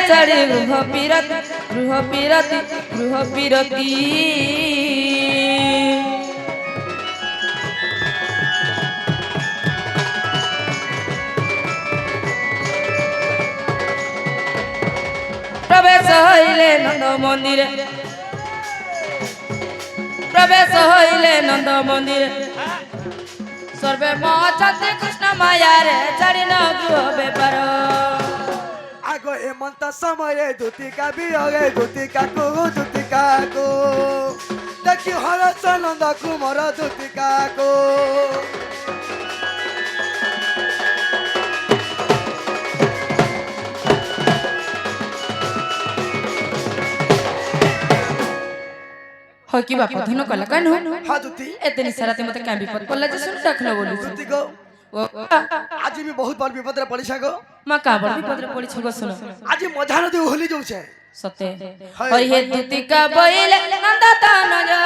छाड़ी गृह पीरती प्रवेश हईले नंद मंदिर प्रवेश हईले नंद मंदिर सर्वे मछते कृष्ण माया रे छाड़ी न गृह बेपार आगो हेमंत समय धुतिका बिहगे धुतिका को देखि हरस नंद कुमार धुतिका को हो कि बाप धन कला कानु हाँ धुति एतनी सारा ते मते कां विपद पल्ला जे सुन रखलो बोलू धुति को आज भी बहुत बार विपद रे पड़ी छगो मा का बड़ विपद रे पड़ी छगो सुन आज मजा नदी होली जाऊ छे सते हरि हे धुतिका बइले नंदा तान जो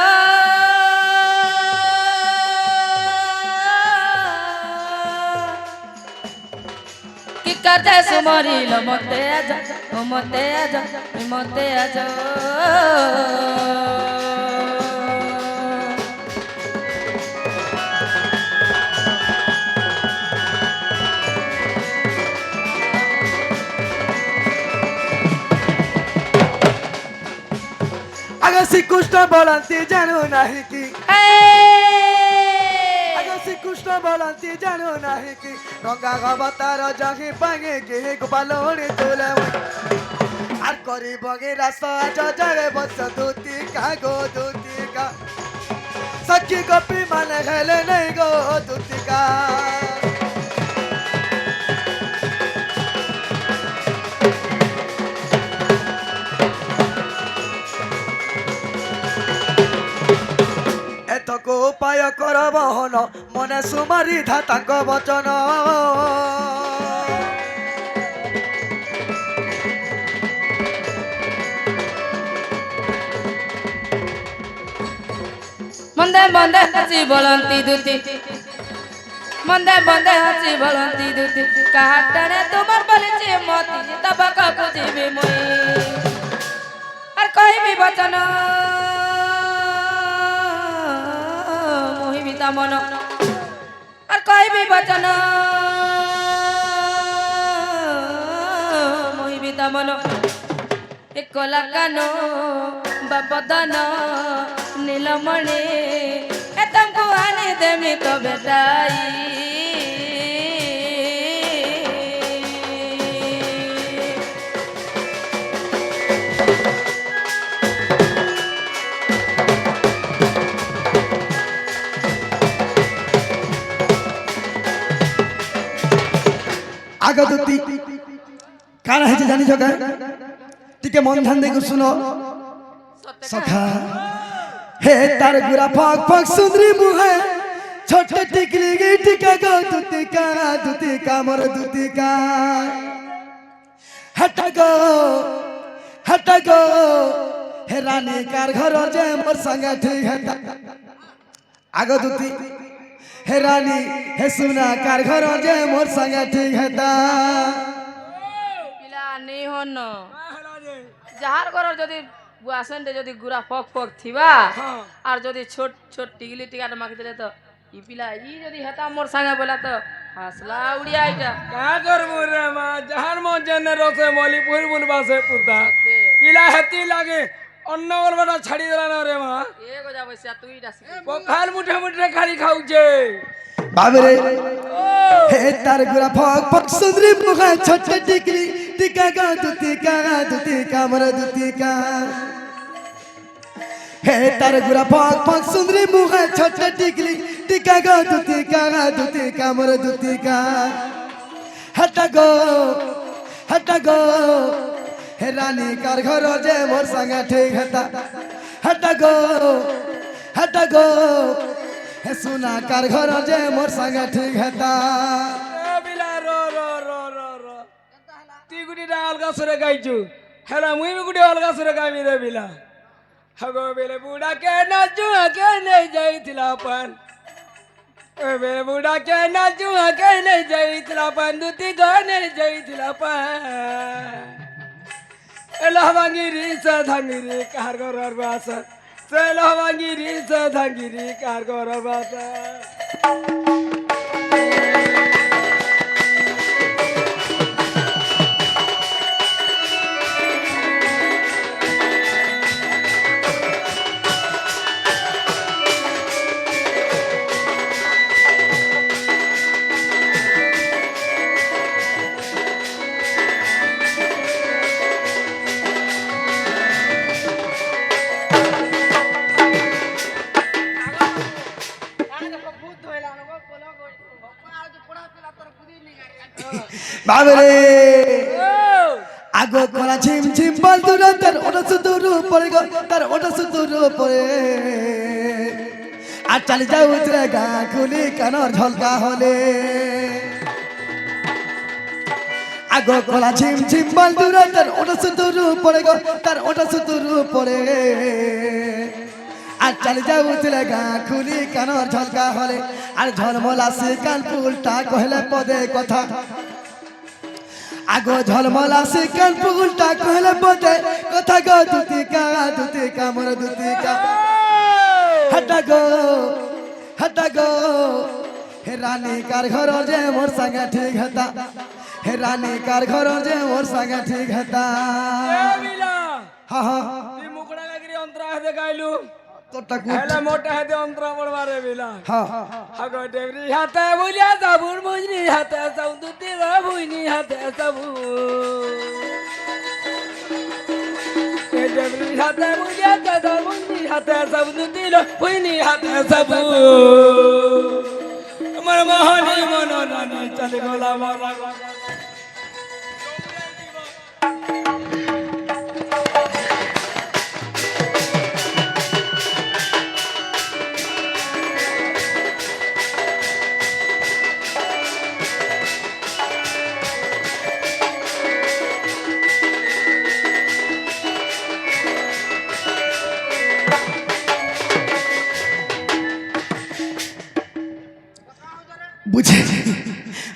कि करते सुमरी लो मते आजा अगर श्री कृष्ण बोलती जानू नहीं कि अगर श्री कृष्ण बोलती जानू नहीं कि रंगा अवतार जगी पागे के गोपालोने तोले आर करी बगे रास्ता जगे बस धुति का सखी गोपी माने हेले नहीं गो धुति का एतको उपाय कर बहन मने सुमारी धातांक वचन मंदे मंदे हसी बोलंती दुती मंदे मंदे हसी बोलंती दुती काटने तुमर बलिचे मोती तबक बुझिबे मोई और कोई भी वचन मोहि बिता मन और कोई भी वचन मोहि बिता मन एक कानो बापदन नीलमणि तुमको आने देमी तो बेटाई आगदुती काना है जानी जगह टिके मन ध्यान दे सुनो सखा हे तार गुरा फक फक सुंदरी मुहे छोटे टिकली गी टिका गो दुती का मोर दुती का हटा गो हे रानी कार घर जे मोर संग ठीक है आगो दुती हे रानी हे सुना कार घर जे मोर संग ठीक है ता पिला नहीं हो न जहार घर जदी बुआसन दे जदी गुरा फक फक थिबा और जदी छोट छोट टिगली टिकाट मागते तो ई पिला ई जदी हेता मोर संगे बोला तो हसला उड़िया आइटा का करबो रे मा जहार मो जने रसे मोली पुर बुनबासे पुता पिला हेती लागे अन्न और बड़ा छाड़ी देला न रे मा एगो जा बसिया तू ई डासी को खाल मुठे मुठे खाली खाऊ जे बाबरे हे तार गुरा फक फक सुंदरी मुखा छोटे टिकली टिका गा दुती का मोर दुती का हे तार गुरा फक फक सुंदरी मुखा छोटे टिकली टिका गा दुती का मोर दुती का हटा गो हे रानी कार घर जे मोर संग ठीक है हटा गो हे सुना कार घर जे मोर संग ठीक है ए बिला रो ती गुडी डाल का सुरे गाइजू हेला मुई भी गुडी अलगा सुरे गामी रे बिला हगो बेले बूढ़ा के नाचू के नहीं जाई थिला पन ए बेले बूढ़ा के नाचू के नहीं जाई थिला पन दुती गाने जाई थिला पन লহবাঙ্গিরি সে ধাঙ্গিরি কার ঘরের বাসা সে লহবাঙ্গিরি সে ধাঙ্গিরি কার ঘরের বাসা বাবরে আগো কলা ঝিম ঝিম বল দূর তার ওটা সুদূর পড়ে গো তার ওটা সুদূর পড়ে আর চালি যাও উতরে গা খুলি কানর ঝলকা হলে আগো কলা ঝিম ঝিম বল দূর তার ওটা সুদূর পড়ে গো তার ওটা সুদূর পড়ে আর চালি যাও উতরে গা খুলি কানর ঝলকা হলে আর ঝলমলা সে কান পুলটা কহলে পদে কথা আগো ঝলমলা সে কান পুলটা কহলে পদে কথা গো দুতিকা মোর দুতিকা হটা গো হে রানী কার ঘর যে মোর সাঙ্গে ঠিক হতা হে রানী কার ঘর যে মোর সাঙ্গে ঠিক হতা হা হা তুই মুখড়া লাগিরি অন্তরা হাতে গাইলু তোরটা হেলা মোটা হাতে অন্তরা পড়বারে বিলা হা আগো ডেবরি হাতে বুলিয়া যাবুর মুজনি হাতে সৌদুতি বুইনি হাতে সাবু এ ডেবরি হাতে বুলিয়া যাবুর মুজনি হাতে সৌদুতি বুইনি হাতে সাবু আমার মহানি মনোরানী চলে গলা মারা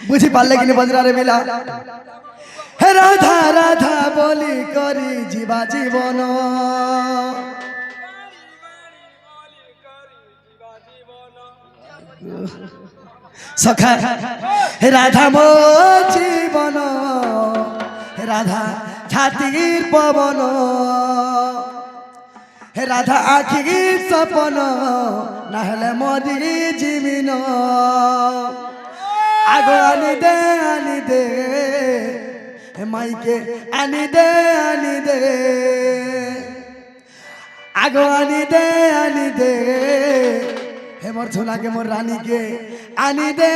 বুঝি পারলে কিনে বজরারে মিলা হে রাধা রাধা বলি করি জীবা জীবন সখা হে রাধা মো জীবন হে রাধা ছাতির পবন হে রাধা আখির সপন না হলে মরি জীবিন আগো আনি দে হে মাইকে আনি দে আগো আনি দে হে মোর ছোলাকে মোর রানীকে আনি দে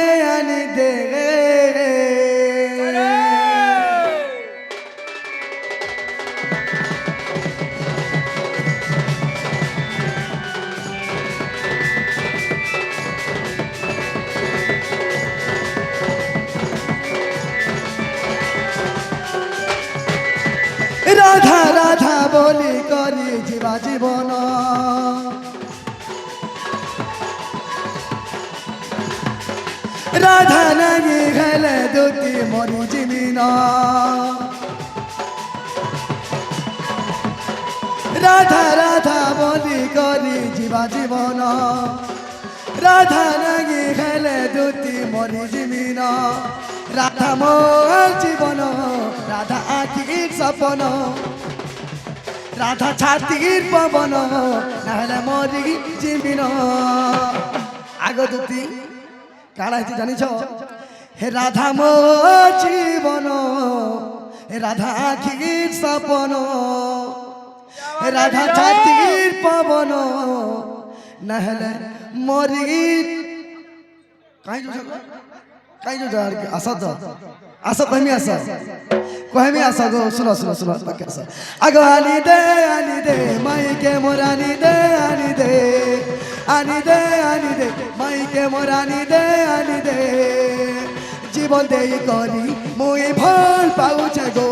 রাধা রাধা বলি করি জীবা জীবন রাধা নাগি গেলে দুটি মরি জীবিন রাধা রাধা বলি করি জীবা জীবন রাধা নাগি গেলে দুটি মরি জীবিন রাধা মোর জীবন রাধা আখির সপন রাধা ছাতির পবন নাহলে মরি জীবিন আগ দুটি কারা হয়েছে জানিছ হে রাধা মোর জীবন হে রাধা আখির সপন হে রাধা ছাতির পবন নাহলে মরি কাই जो जार के आसा तो आसा कहमी आसा गो सुनो आगो आनी दे माई के मोरानी दे आनी दे माई के मोरानी दे जीवन दे करी मुई भल पाउछ गो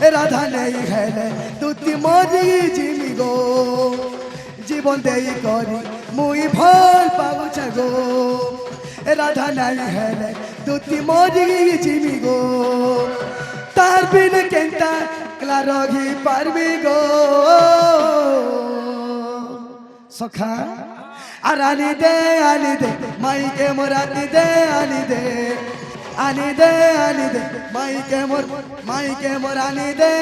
राधा नहीं हेले तुति मरी जिमी गो जीवन दे करी मुई भल पाउछ गो राधा नहीं है दुती मोरी जिमी गो तार बिन केंता একলা রঘি পারবি গো সখা আর আনি দে মাইকে মোর আনি দে আনি দে মাইকে মোর আনি দে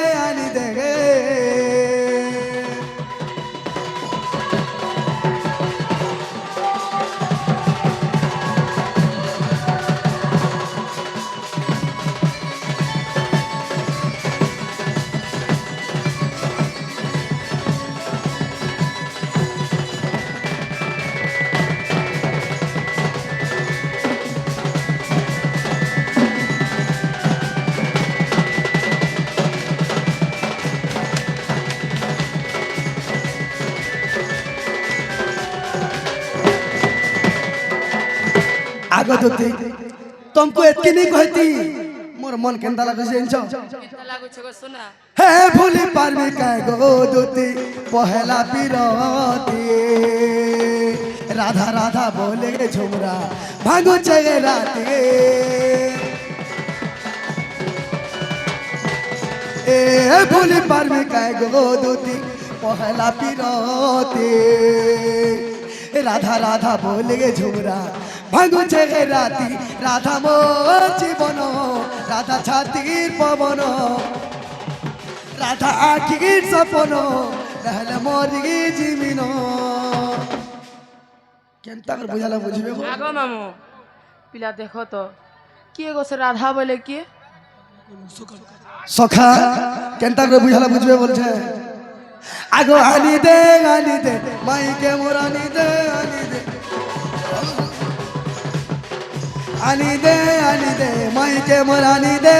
আগদতি तुमको एतकी नहीं कहती मोर मन केंदा लागे जेंचो କେତେ ଲାଗୁଛ ଗୋ ସୁନା हे भूली पारबी काय गो दुती पहला पिरती राधा राधा बोले गे झुमरा भागो चगे राती ए भूली पारबी काय गो दुती पहला पिरती राधा राधा बोले गे झुमरा भागो चगे राती राधा मोर जीवन राधा छातीर पवन রাধা আখির সপন নহলে মরি জীবিন কেনতা করে বুঝালা বুঝবে আগো মামু পিলা দেখো তো কে গো সে রাধা বলে কে সখা কেনতা করে বুঝালা বুঝবে বলছে আগো আনি দে মাইকে মোর আনি দে মাইকে মোর আনি দে